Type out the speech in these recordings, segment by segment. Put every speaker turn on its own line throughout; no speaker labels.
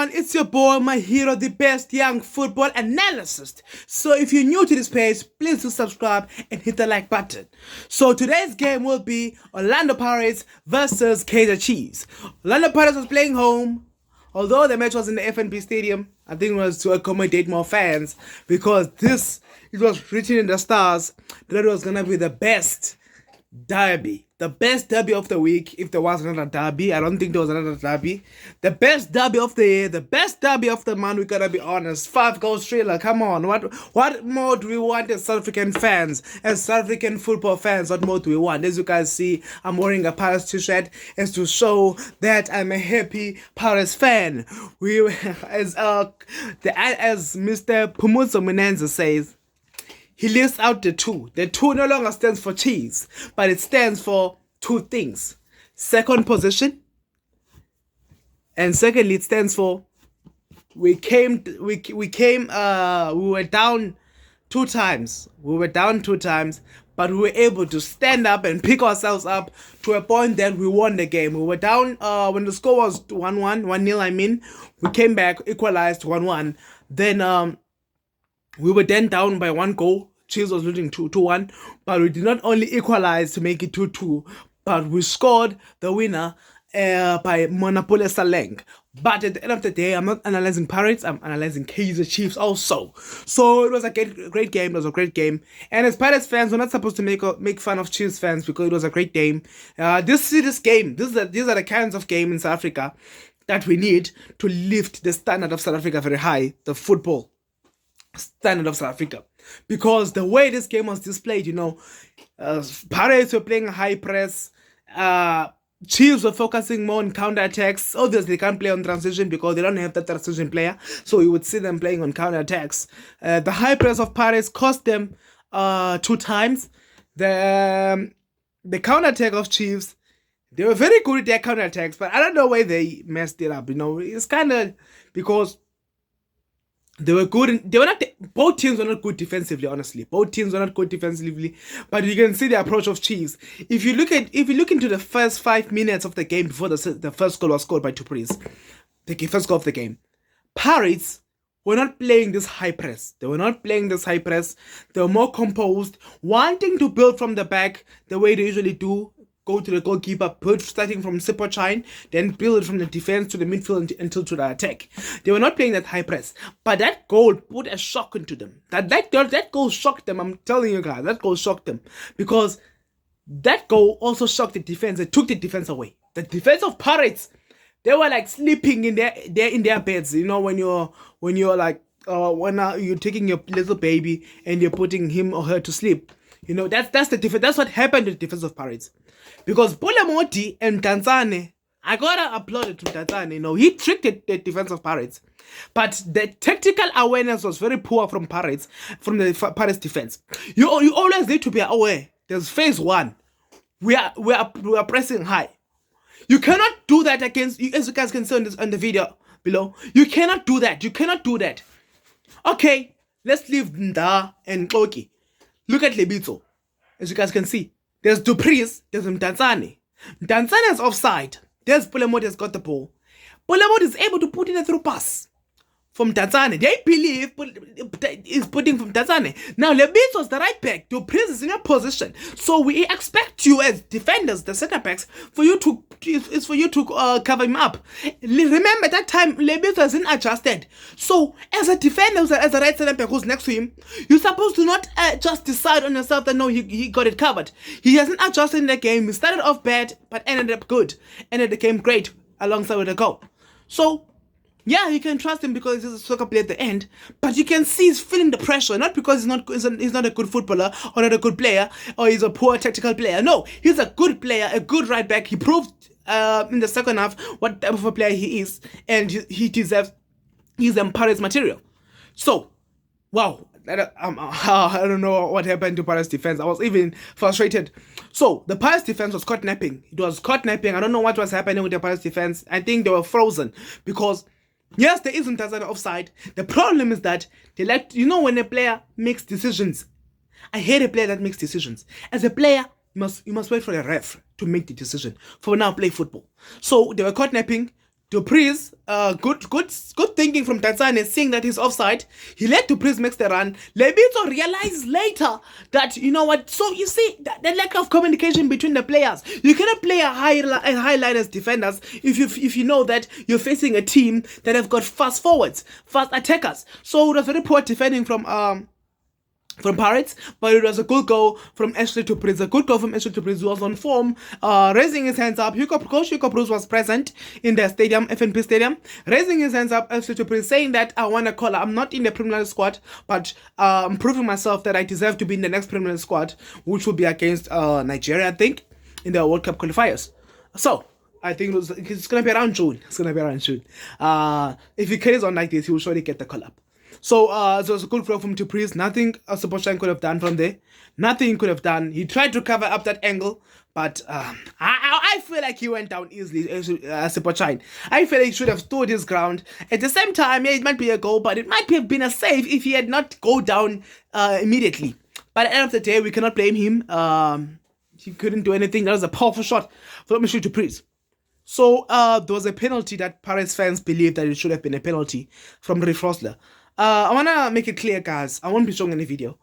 everyone, it's your boy, my hero, the best young football analyst. So if you're new to this page, please do subscribe and hit the like button. So today's game will be Orlando Pirates versus Kaizer Chiefs. Orlando Pirates was playing home, although the match was in the FNB Stadium. I think it was to accommodate more fans because it was written in the stars that it was gonna be the best derby. The best derby of the week, if there was another derby. I don't think there was another derby. The best derby of the year, the best derby of the month, we gotta be honest. 5-goal thriller, come on. What more do we want as South African fans, as South African football fans? What more do we want? As you guys see, I'm wearing a Pirates t-shirt as to show that I'm a happy Pirates fan. As Mr. Pumuzo Menenza says, he lists out the two. The two no longer stands for cheese, but it stands for two things. Second position, and secondly, it stands for we were down two times. We were down two times, but we were able to stand up and pick ourselves up to a point that we won the game. We were down when the score was 1-0, I mean. We came back, equalized 1-1. Then we were then down by 1 goal. Chiefs was losing 2-1, but we did not only equalize to make it 2-2, but we scored the winner by Monapole Saleng. But at the end of the day, I'm not analyzing Pirates, I'm analyzing Kaizer Chiefs also. So it was a great game. It was a great game. And as Pirates fans, we're not supposed to make fun of Chiefs fans because it was a great game. These are the kinds of game in South Africa that we need to lift the standard of South Africa very high, the football standard of South Africa. Because the way this game was displayed, Pirates were playing high press, Chiefs were focusing more on counter-attacks. Obviously, they can't play on transition because they don't have that transition player, so you would see them playing on counter-attacks. The high press of Pirates cost them 2 times. The counter-attack of Chiefs, they were very good at their counter-attacks, but I don't know why they messed it up. It's kind of because they were good. Both teams were not good defensively. Honestly, both teams were not good defensively. But you can see the approach of Chiefs. If you look into the first 5 minutes of the game before the first goal was scored by Du Preez, the first goal of the game, Pirates were not playing this high press. They were more composed, wanting to build from the back the way they usually do. Go to the goalkeeper, starting from Sipho Chine, then build from the defense to the midfield until to the attack. They were not playing that high press. But that goal put a shock into them. That goal shocked them. I'm telling you guys, that goal shocked them. Because that goal also shocked the defense. It took the defense away. The defense of Pirates, they were like sleeping in their beds. When you're taking your little baby and you're putting him or her to sleep. That's the defense. That's what happened to the defense of Pirates. Because Pule Moti and Tanzane, I gotta applaud it to Tanzane. He tricked the defense of Pirates. But the tactical awareness was very poor from the Pirates defense. You always need to be aware. There's phase 1. We are pressing high. You cannot do that against, as you guys can see on the video below. You cannot do that. Okay, let's leave Nda and Koki. Look at Lebitso. As you guys can see, there's Du Preez, there's Mdantsane. Mdantsane is offside. There's Pulemot has got the ball. Pulemot is able to put in a through pass from Mdantsane. They believe is putting from Mdantsane. Now Lebitso's the right back. Du Preez is in your position. So we expect you as defenders, the center backs, for you to cover him up. Remember that time Lebitso hasn't adjusted. So as a defender, as a right center back who's next to him, you're supposed to not just decide on yourself that no, he got it covered. He hasn't adjusted in the game. He started off bad, but ended up good. Ended the game great alongside with a goal. So yeah, you can trust him because he's a soccer player at the end, but you can see he's feeling the pressure, not because he's not a good footballer or not a good player or he's a poor tactical player. No, he's a good player, a good right back. He proved in the second half what type of a player he is, and he deserves, he's Pirates material. So, wow, I don't know what happened to Pirates defense. I was even frustrated. So the Pirates defense was caught napping. It was caught napping. I don't know what was happening with the Pirates defense. I think they were frozen because yes, there isn't Tanzania offside. The problem is that they when a player makes decisions. I hate a player that makes decisions. As a player, you must wait for the ref to make the decision. For now, play football. So they were caught napping. Dupreez, good thinking from Tatsane, seeing that he's offside. He let Dupreez make the run. Lebito realized later that, you know what, so you see, the lack of communication between the players. You cannot play a high line as defenders if you know that you're facing a team that have got fast forwards, fast attackers. So it was very poor defending from Pirates, but it was a good goal from Ashley Dupreez. A good goal from Ashley Dupreez, who was on form, raising his hands up. Coach Hugo Bruce was present in the stadium, FNP Stadium, raising his hands up, Ashley Dupreez, saying that I want to call. I'm not in the Premier League squad, but I'm proving myself that I deserve to be in the next Premier League squad, which will be against Nigeria, I think, in the World Cup qualifiers. So I think it's going to be around June. It's going to be around June. If he carries on like this, he will surely get the call up. So it was a good throw from Dupreez. Nothing Sebastian could have done from there. Nothing he could have done. He tried to cover up that angle, but I feel like he went down easily, Sebastian. I feel like he should have stood his ground. At the same time, yeah, it might be a goal, but it might have been a save if he had not go down immediately. But at the end of the day, we cannot blame him. He couldn't do anything. That was a powerful shot from Ashley Dupreez. So there was a penalty that Pirates fans believe that it should have been a penalty from Reef Rosler. I want to make it clear, guys. I won't be showing any video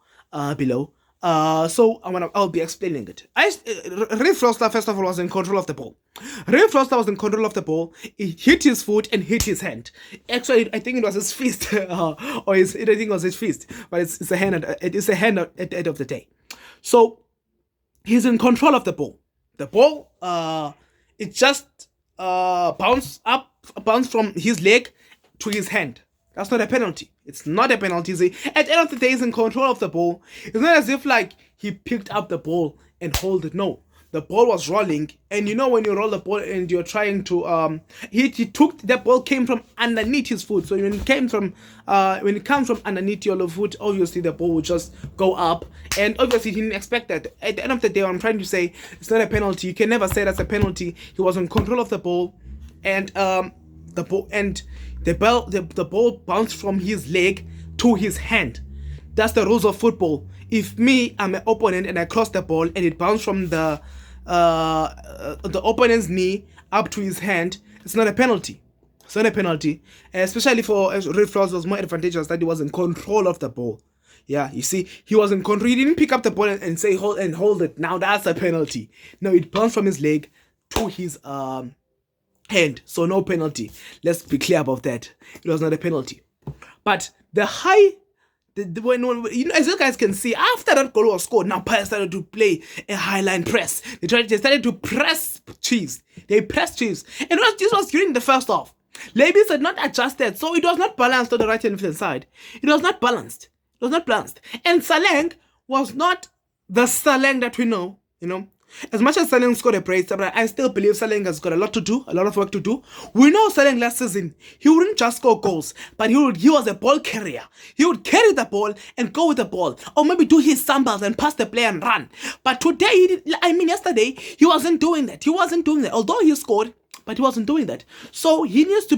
below. So I'll be explaining it. Reef Rosler, first of all, was in control of the ball. Reef Rosler was in control of the ball. He hit his foot and hit his hand. Actually, I think it was his fist, I think it was his fist, but it's a hand. It is a hand at the end of the day. So he's in control of the ball. The ball, it just bounced from his leg to his hand. That's not a penalty. It's not a penalty. See, at the end of the day, he's in control of the ball. It's not as if like he picked up the ball and hold it. No, the ball was rolling, and you know when you roll the ball and you're trying to he took the ball came from underneath his foot. So when it comes from underneath your foot, obviously the ball would just go up, and obviously he didn't expect that. At the end of the day, what I'm trying to say, it's not a penalty. You can never say that's a penalty. He was in control of the ball, and the ball bounced from his leg to his hand. That's the rules of football. If I'm an opponent and I cross the ball and it bounced from the opponent's knee up to his hand, it's not a penalty. It's not a penalty. Especially for Reef Rosler, was more advantageous that he was in control of the ball. Yeah, you see, he was in control. He didn't pick up the ball and say hold it. Now that's a penalty. No, it bounced from his leg to his hand, so no penalty. Let's be clear about that. It was not a penalty. But when you know, as you guys can see, after that goal was scored, now Pirates started to play a high line press. They started to press Chiefs. They pressed Chiefs, and this was during the first half. Leibniz had not adjusted, so it was not balanced on the right hand side. It was not balanced. And Saleng was not the Saleng that we know. You know. As much as Saleng scored a brace, but I still believe Saleng has got a lot of work to do. We know Saleng last season, he wouldn't just score goals, but he was a ball carrier. He would carry the ball and go with the ball, or maybe do his sambals and pass the play and run. But today, yesterday, he wasn't doing that. Although he scored, but he wasn't doing that. So he needs to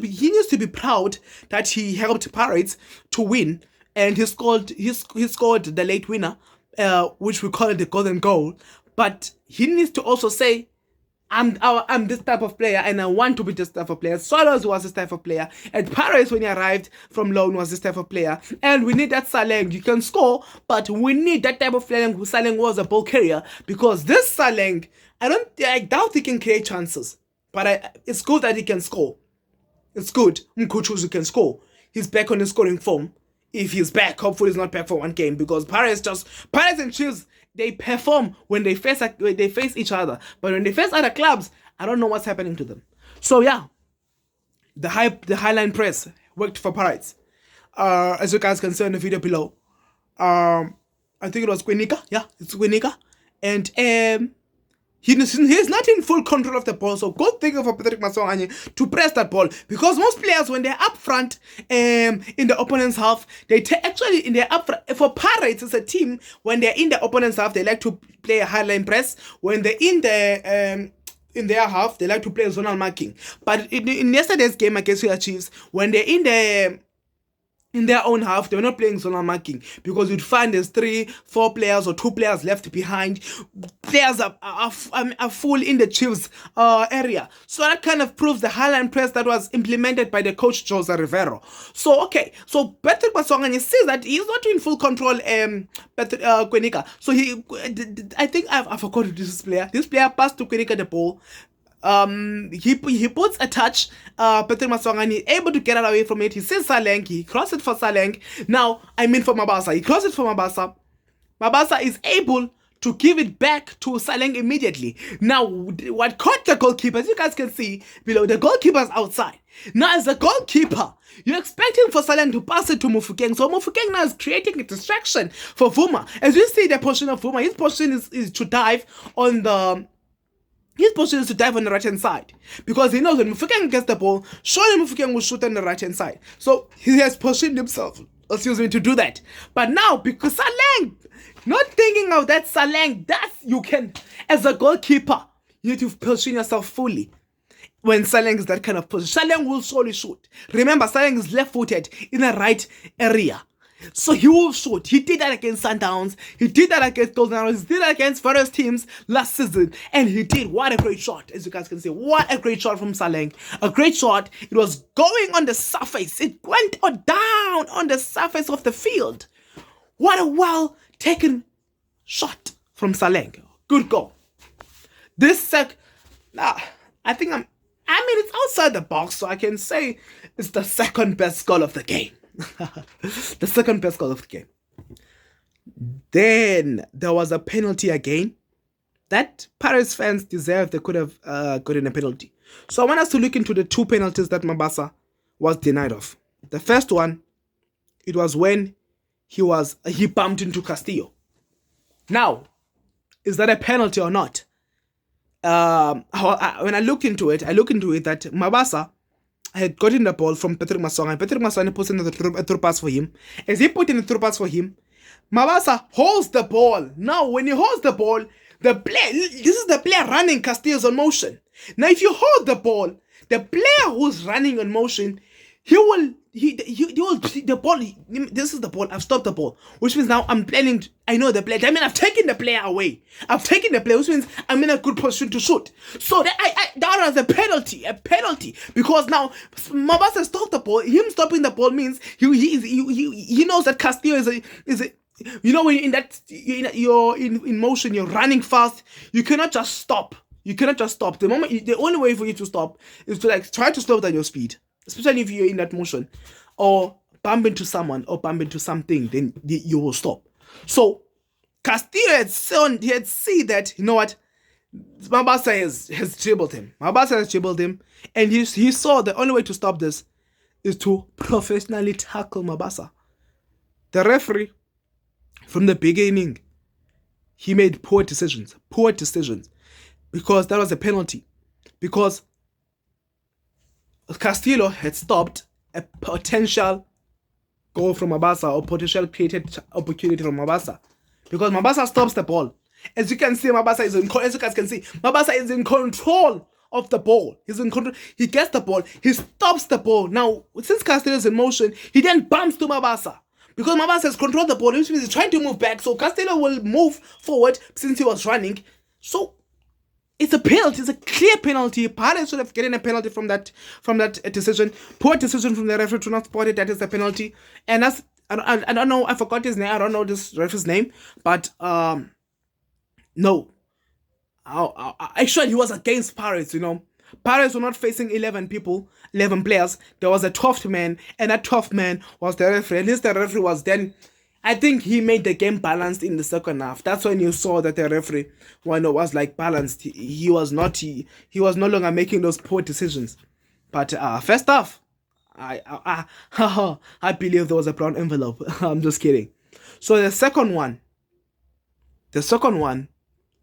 be proud that he helped Pirates to win, and he scored the late winner, which we call it the golden goal. But he needs to also say, I'm this type of player and I want to be this type of player. Swallows was this type of player. And Paris, when he arrived from loan, was this type of player. And we need that Saleng. You can score, but we need that type of player who Saleng was a ball carrier. Because this Saleng, I doubt he can create chances. But it's good that he can score. It's good. Mkuchuzu can score. He's back on his scoring form. If he's back, hopefully he's not back for one game. Because Paris and Chiefs, they perform when they face each other, but when they face other clubs, I don't know what's happening to them. So yeah, the high line press worked for Pirates. As you guys can see in the video below, I think it was Kwinika. Yeah, it's Kwinika, and he's not in full control of the ball. So good thing for Patrick Masonganye to press that ball, because most players, when they're up front in the opponent's half, actually in their up front, for Pirates as a team, when they're in the opponent's half, they like to play a high line press. When they're in their half, they like to play zonal marking. But in yesterday's game against the Chiefs, when they're in in their own half. They were not playing zonal marking because you'd find there's 3-4 players or 2 players left behind. Players are full in the Chiefs area. So that kind of proves the highline press that was implemented by the coach Jose Rivero. So okay, so Patrick Maswanganyi sees that he's not in full control. Kwenika. So I think I forgot this player. This player passed to Kwenika the ball. He puts a touch. Patrick Maswanganyi able to get away from it. He sees Saleng. He crosses it for Saleng. Now, I mean for Mabasa. He crosses it for Mabasa. Mabasa is able to give it back to Saleng immediately. Now, what caught the goalkeeper, as you guys can see below, the goalkeeper's outside. Now, as a goalkeeper, you're expecting for Saleng to pass it to Mofokeng. So Mofokeng now is creating a distraction for Vuma. As you see the position of Vuma, his position is to dive on the... His position is to dive on the right hand side because he knows when Mofokeng gets the ball, surely Mofokeng will shoot on the right hand side. So he has positioned himself, to do that. But now, because Saleng, not thinking of that Saleng, you can, as a goalkeeper, you need to position yourself fully. When Saleng is that kind of position, Saleng will surely shoot. Remember, Saleng is left-footed in the right area. So he will shoot. He did that against Sundowns. He did that against Golden Arrows. He did that against various teams last season. And he did. What a great shot. As you guys can see. What a great shot from Saleng. A great shot. It was going on the surface. It went down on the surface of the field. What a well-taken shot from Saleng. Good goal. I think it's outside the box, so I can say it's the second best goal of the game. The second best goal of the game. Then there was a penalty again that Paris fans deserved. They could have gotten a penalty. So I want us to look into the 2 penalties that Mabasa was denied of. The first one, it was when he bumped into Castillo. Now, is that a penalty or not? When I looked into it that Mabasa had gotten the ball from Patrick Maswanganyi. Patrick Maswanganyi puts in a through pass for him. As he put in a through pass for him, Mabasa holds the ball. Now, when he holds the ball, this is the player running Castillo's on motion. Now, if you hold the ball, the player who's running on motion, the ball, this is the ball, I've stopped the ball, which means now I know the player, I mean I've taken the player away, which means I'm in a good position to shoot. So that was a penalty, because now Mabasa stopped the ball. Him stopping the ball means he knows that Castillo is a when you're in motion, you're running fast, you cannot just stop. The only way for you to stop is to try to slow down your speed, especially if you're in that motion, or bump into someone or bump into something, then you will stop. So Castillo had seen that, you know what, Mabasa has dribbled him. And he saw the only way to stop this is to professionally tackle Mabasa. The referee, from the beginning, he made poor decisions, because that was a penalty. Because Castillo had stopped a potential goal from Mabasa, or potential created opportunity from Mabasa, because Mabasa stops the ball. As you can see, Mabasa is in control of the ball. He's in control. He gets the ball. He stops the ball. Now, since Castillo is in motion, he then bumps to Mabasa, because Mabasa has controlled the ball, which means he's trying to move back. So Castillo will move forward since he was running. So it's a penalty. It's a clear penalty. Paris should have gotten a penalty from that decision. Poor decision from the referee to not spot it. That is a penalty. And that's, I don't know. I forgot his name. I don't know this referee's name. But no. Actually, he was against Paris. Paris were not facing 11 players. There was a 12th man, and that 12th man was the referee. At least the referee was then. I think he made the game balanced in the second half. That's when you saw that the referee was balanced. He was no longer making those poor decisions. But first half, I believe there was a brown envelope. I'm just kidding. So the second one,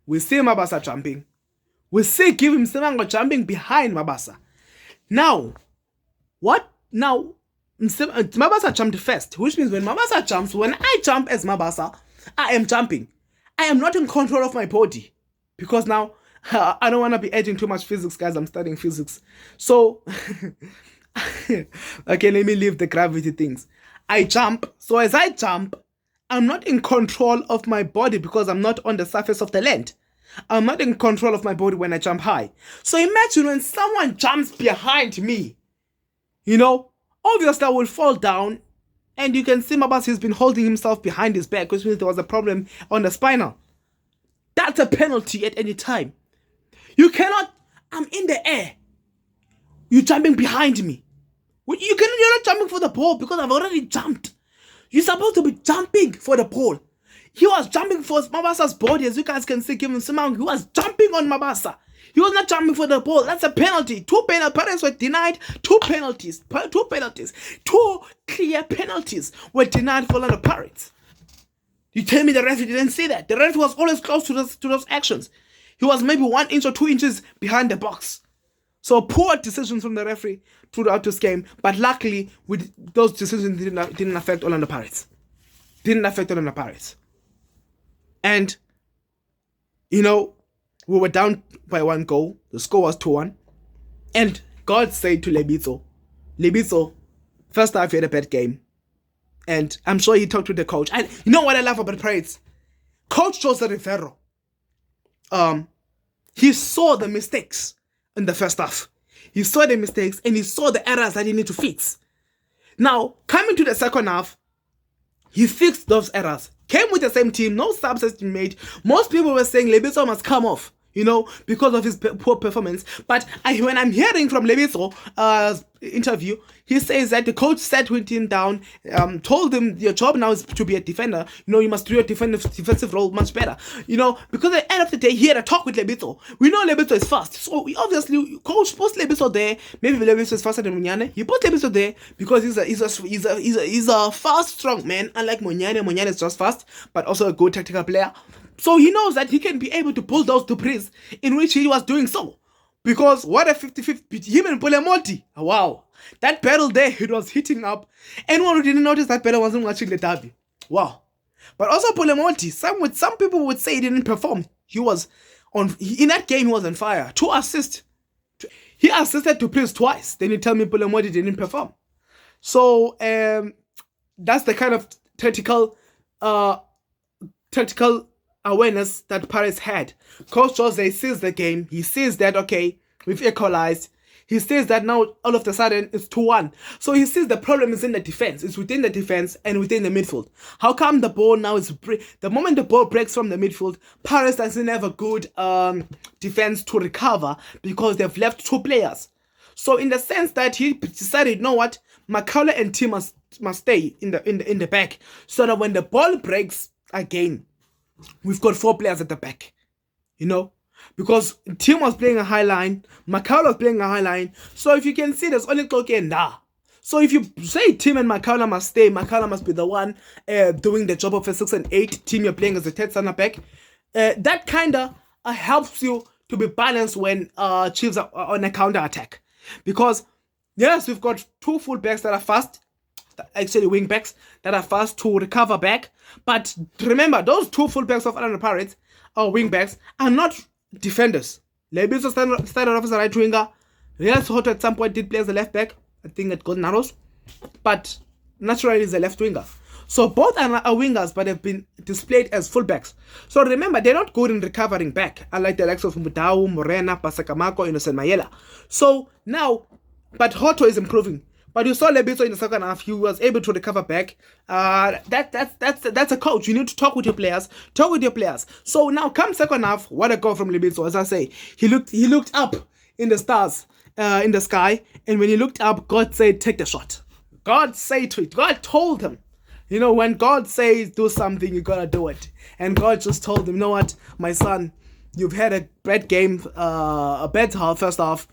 we see Mabasa jumping. We see give him Semango jumping behind Mabasa. Now, what? Now, Mabasa jumped first, which means when Mabasa jumps, when I jump as Mabasa, I am jumping. I am not in control of my body, because now I don't want to be adding too much physics, guys. I'm studying physics. So, okay, let me leave the gravity things. I jump. So as I jump, I'm not in control of my body because I'm not on the surface of the land. I'm not in control of my body when I jump high. So imagine when someone jumps behind me, obviously I will fall down, and you can see Mabasa has been holding himself behind his back, which means there was a problem on the spinal. That's a penalty at any time. You cannot, I'm in the air. You're jumping behind me. You're not jumping for the ball because I've already jumped. You're supposed to be jumping for the ball. He was jumping for Mabasa's body, as you guys can see. Kevin Simang, he was jumping on Mabasa. He was not jumping for the ball. That's a penalty. Two penalties were denied. Two penalties. Two clear penalties were denied for Orlando Pirates. You tell me the referee didn't see that? The referee was always close to those actions. He was maybe 1 inch or 2 inches behind the box. So poor decisions from the referee throughout this game. But luckily, those decisions didn't affect Orlando Pirates. And, we were down by 1 goal. The score was 2-1. And God said to Lebitso, first half you had a bad game. And I'm sure he talked to the coach. And you know what I love about Pirates? Coach Jose Rivero, he saw the mistakes in the first half. He saw the mistakes and he saw the errors that he needed to fix. Now, coming to the second half, he fixed those errors. Came with the same team, no subs has been made. Most people were saying Lebitso must come off, because of his poor performance. But when I'm hearing from Lebitso's interview, he says that the coach sat with him down, told him your job now is to be a defender. You must do your defensive role much better. Because at the end of the day, he had a talk with Lebitso. We know Lebitso is fast. So obviously, coach put Lebitso there. Maybe Lebitso is faster than Munyane. He put Lebitso there because he's a fast, strong man. Unlike Munyane is just fast, but also a good tactical player. So he knows that he can be able to pull those debris in which he was doing so. Because what a 50-50, him and Polemoti. Wow. That battle there, it was heating up. Anyone who didn't notice that battle wasn't watching the derby. Wow. But also Polemoti, some people would say he didn't perform. In that game, he was on fire. 2 assists. He assisted to Prince twice. Then you tell me Polemoti didn't perform. So, that's the kind of tactical awareness that Paris had. Coach Jose sees the game. He sees that, okay, we've equalized. He sees that now all of a sudden it's 2-1. So he sees the problem is in the defense. It's within the defense and within the midfield. How come the ball now is... The moment the ball breaks from the midfield, Paris doesn't have a good defense to recover because they've left 2 players. So in the sense that he decided, you know what, Makaula and Tim must stay in the back so that when the ball breaks again, we've got 4 players at the back, because Tim was playing a high line, Makaula was playing a high line. So if you can see, there's only Cloke and Da. So if you say Tim and Makaula must stay, Makaula must be the one doing the job of a 6 and 8. Tim, you're playing as a 10th center back. That kind of helps you to be balanced when Chiefs are on a counter attack. Because yes, we've got 2 full backs that are fast. Actually wing backs that are fast to recover back. But remember, those 2 fullbacks of Orlando Pirates or wing backs are not defenders. Lebitso started off as a right winger. Real Soto at some point did play as a left back, I think at Golden Arrows, but naturally is a left winger. So both are wingers, but have been displayed as fullbacks. So remember, they're not good in recovering back, unlike the likes of Mudau, Morena, Pasakamako, Innocent Mayela. So now, but Hoto is improving. But you saw Lebitso in the second half, he was able to recover back. That's a coach. You need to talk with your players. So now come second half, what a goal from Lebitso. As I say, he looked up in the stars, in the sky, and when he looked up, God said, take the shot. God said to it. God told him. When God says do something, you gotta do it. And God just told him, you know what, my son, you've had a bad game, a bad first half,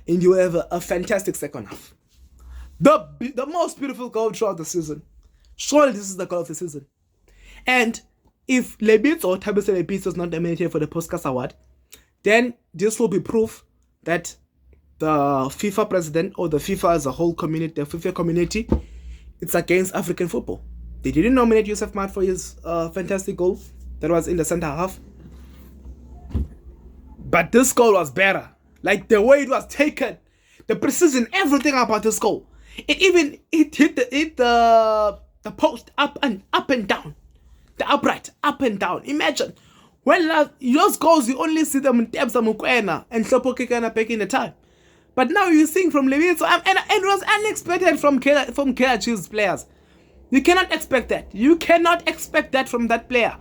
and you have a fantastic second half. The most beautiful goal throughout the season. Surely this is the goal of the season. And if Lebitso, Thabiso Lebitso is not nominated for the Puskas Award, then this will be proof that the FIFA president or the FIFA as a whole community, the FIFA community, it's against African football. They didn't nominate Youssef Maat for his fantastic goal that was in the center half. But this goal was better. Like the way it was taken, the precision, everything about this goal. It hit the post up and down, the upright up and down. Imagine when those goals you only see them in Tebza Mukwena and Hlopo Kekana back in the time. But now you're seeing from Levin, so and it was unexpected from Kaizer Chiefs players. You cannot expect that. You cannot expect that from that player.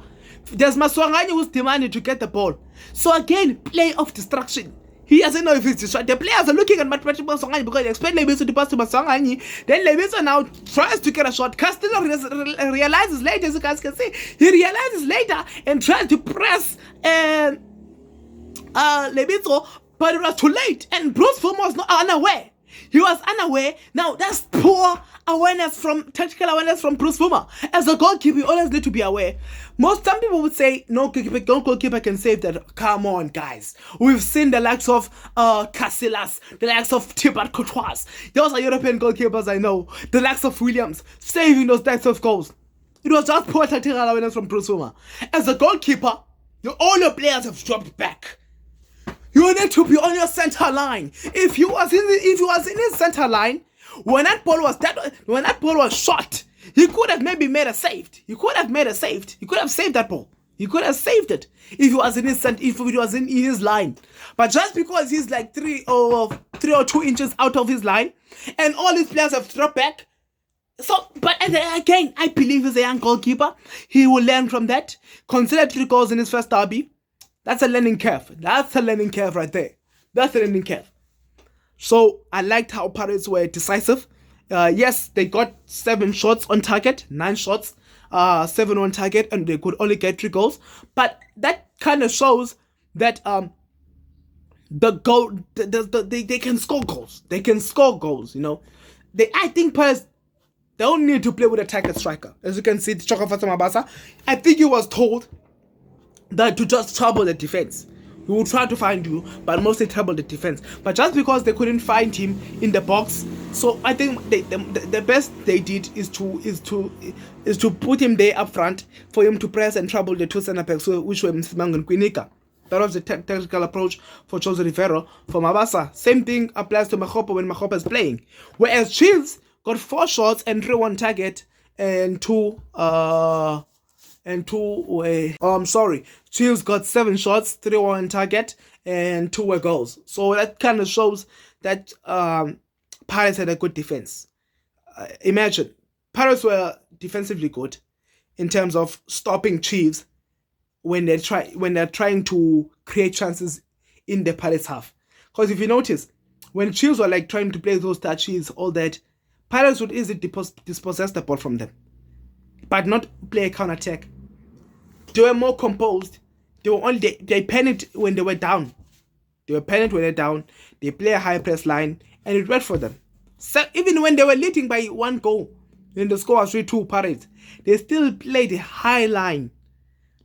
There's Maswanganyi who's demanding to get the ball. So again, play of distraction. He doesn't know if it's distracted. The players are looking at Maswanganyi because they expect Levinson to pass to Maswanganyi. Then Levinson now tries to get a shot. Castillo realizes later, as you guys can see, he realizes later and tries to press Levinson, but it was too late. And Bruce Fumo was not unaware. He was unaware. Now that's poor tactical awareness from Bruce Fumo. As a goalkeeper, you always need to be aware. Some people would say no goalkeeper can save that. Come on, guys. We've seen the likes of Casillas, the likes of Thibaut Courtois. Those are European goalkeepers I know. The likes of Williams saving those types of goals. It was just poor tactical awareness from Bruce Fumo. As a goalkeeper, all your players have dropped back. You need to be on your center line. If you was in his center line, when that ball was shot, he could have maybe made a saved. He could have saved that ball. He could have saved it if he was in his line. But just because he's like 3 or 2 inches out of his line, and all his players have dropped back. So, but again, I believe he's a young goalkeeper. He will learn from that. Consider 3 goals in his first derby. That's a learning curve. That's a learning curve right there. That's a learning curve. So I liked how Pirates were decisive. Yes, they got 7 shots on target, 9 shots, 7 on target, and they could only get 3 goals. But that kind of shows that they can score goals. They can score goals. You know, I think Pirates don't need to play with a target striker. As you can see, Chokofasa Mabasa, I think he was told that to just trouble the defense. We will try to find you, but mostly trouble the defense. But just because they couldn't find him in the box, so I think the best they did is to put him there up front for him to press and trouble the 2 center backs, which were Msimang and Kwinika. That was the tactical approach for Jose Rivero. For Mabasa, same thing applies to Makgopa when Makgopa is playing. Whereas Chiefs got 4 shots and 3 on target and 2 Chiefs got 7 shots, 3 were on target, and 2 were goals. So that kind of shows that Pirates had a good defense. Imagine, Pirates were defensively good in terms of stopping Chiefs when they're trying to create chances in the Pirates half. Because if you notice, when Chiefs were like trying to play those touches, all that, Pirates would easily dispossess the ball from them, but not play a counter-attack. They were more composed. They panicked when they were down. They play a high press line, and it worked for them. So even when they were leading by 1 goal, when the score was 3-2 Pirates, they still played a high line.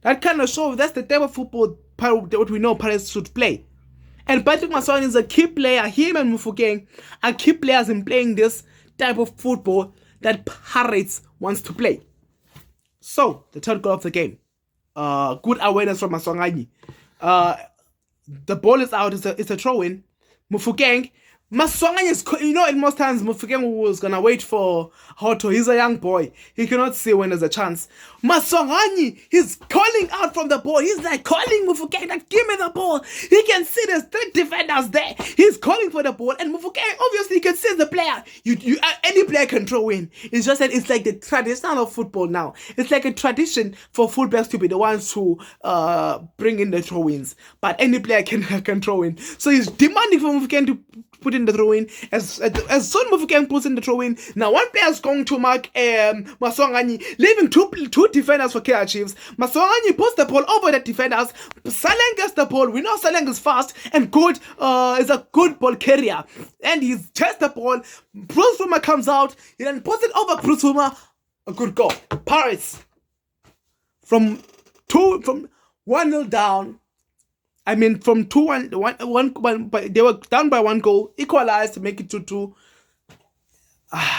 That kind of shows that's the type of football what we know Pirates should play. And Patrick Maswan is a key player. Him and Mufokeng are key players in playing this type of football that Pirates wants to play. So, the third goal of the game. Good awareness from Maswanganyi. The ball is out. It's a throw-in. Mufokeng. Maswanganyi is, in most times, Mufokeng was going to wait for Hoto. He's a young boy. He cannot see when there's a chance. Maswanganyi, he's calling out from the ball. He's like calling Mufokeng, like, give me the ball. He can see there's 3 defenders there. He's calling for the ball. And Mufokeng, obviously, can see the player. Any player can throw in. It's just that it's like the tradition of football now. It's like a tradition for fullbacks to be the ones who bring in the throw-ins. But any player can throw in. So he's demanding for Mufokeng to put in the throw-in. As soon as Mufokeng puts in the throw-in, now one player is going to mark Maswanganyi, leaving two defenders for Kaizer Chiefs. Maswanganyi puts the ball over the defenders. Saleng gets the ball. We know Saleng is fast and good. Is a good ball carrier, and he's chased the ball. Bruce Fumo comes out. He then puts it over Bruce Fumo. A good goal. Pirates from 1-0 down. I mean, from 2-1, they were down by 1 goal, equalized to make it 2-2.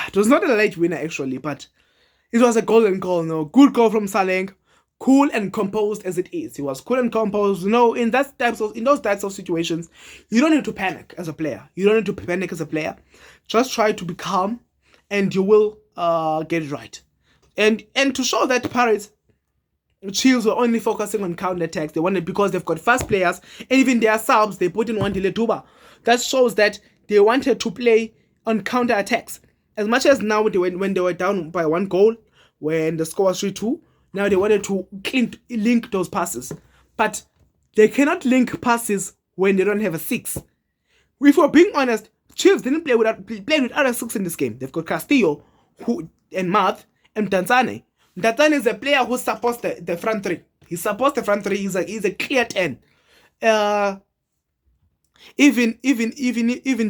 It was not a late winner, actually, but it was a golden goal. No, good goal from Saleng. Cool and composed as it is. He was cool and composed. In those types of situations, you don't need to panic as a player. Just try to be calm. and you will get it right. And to show that Pirates Chiefs were only focusing on counter attacks. They wanted, because they've got fast players, and even their subs, they put in Wandile Tuba. That shows that they wanted to play on counter attacks. As much as now when they were down by 1 goal, when the score was 3-2, now they wanted to link those passes. But they cannot link passes when they don't have a 6. If we're being honest, Chiefs didn't play with other 6 in this game. They've got Castillo, and Math, and Tanzane. Tanzane is a player who supports the front 3. He supports the front 3. He's a clear 10. Even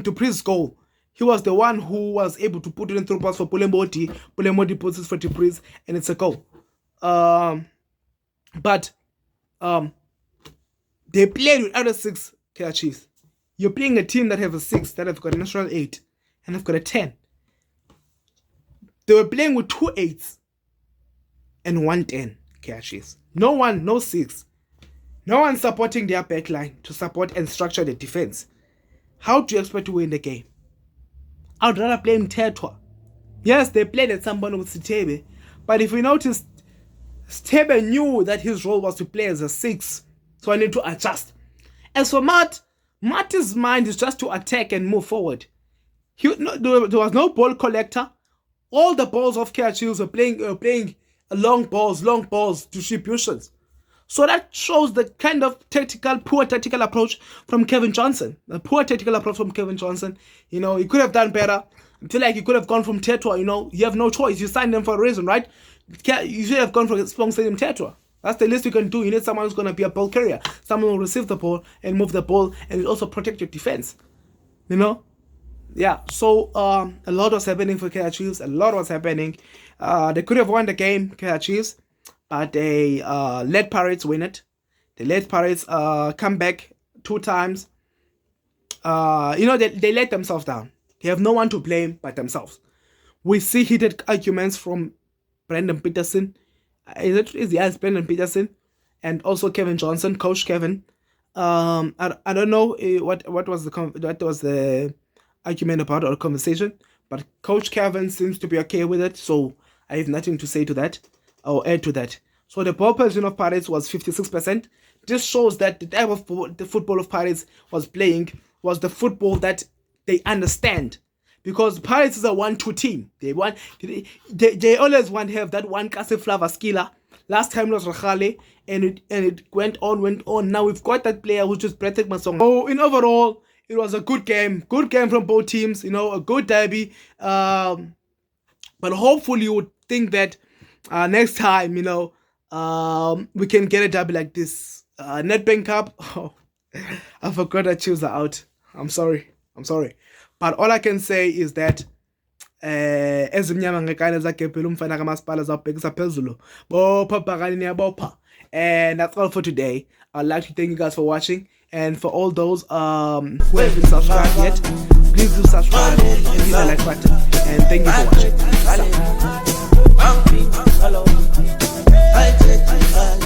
to Priest's goal, he was the one who was able to put it in through pass for Pulemboti. Pulemboti puts it for Priest, and it's a goal. But they played with other 6 Kaizer Chiefs. You're playing a team that have a 6, that have got a natural 8, and have got a 10. They were playing with 2 8s and 1 10 Kaizer Chiefs. No 6. No one supporting their backline to support and structure the defense. How do you expect to win the game? I'd rather play in Tetwa. Yes, they played at some point with Sitebe, but if we notice, Sitebe knew that his role was to play as a 6, so I need to adjust. As for Matt's mind is just to attack and move forward. There was no ball collector. All the balls of Kaizer Chiefs were playing long balls, distributions. So that shows the kind of poor tactical approach from Kevin Johnson. The poor tactical approach from Kevin Johnson. He could have done better. I feel like he could have gone from Tetwa. You have no choice. You signed them for a reason, right? You should have gone for Spong Stadium Tetwa. That's the least you can do. You need someone who's going to be a ball carrier. Someone who will receive the ball and move the ball and also protect your defense. Yeah, so a lot was happening for Kaizer Chiefs. A lot was happening. They could have won the game, Kaizer Chiefs, but they let Pirates win it. They let Pirates come back 2 times. They let themselves down. They have no one to blame but themselves. We see heated arguments from Brendan Peterson. It's Brendan Peterson, and also Kevin Johnson, Coach Kevin. I don't know what was the argument about, or conversation, but Coach Kevin seems to be okay with it, so I have nothing to say to that or add to that. So the ball possession of Pirates was 56%. This shows that the type of the football of Pirates was playing was the football that they understand, because Pirates is a 1-2 team. They always want to have that one Kaseflava skiller. Last time it was Rachale, and it went on. Now we've got that player which is Bretek Masong. So in overall, it was a good game from both teams, a good derby. But hopefully you would think that next time, we can get a derby like this. Nedbank Cup, I forgot that Chiefs are out. I'm sorry. But all I can say is that ezimnyama ngekane zagebhela umfana kamasipala zawubhekisa phezulu bopha bhakani niyabopha. And that's all for today. I'd like to thank you guys for watching. And for all those who haven't subscribed yet, please do subscribe and hit the like button. And thank you for watching.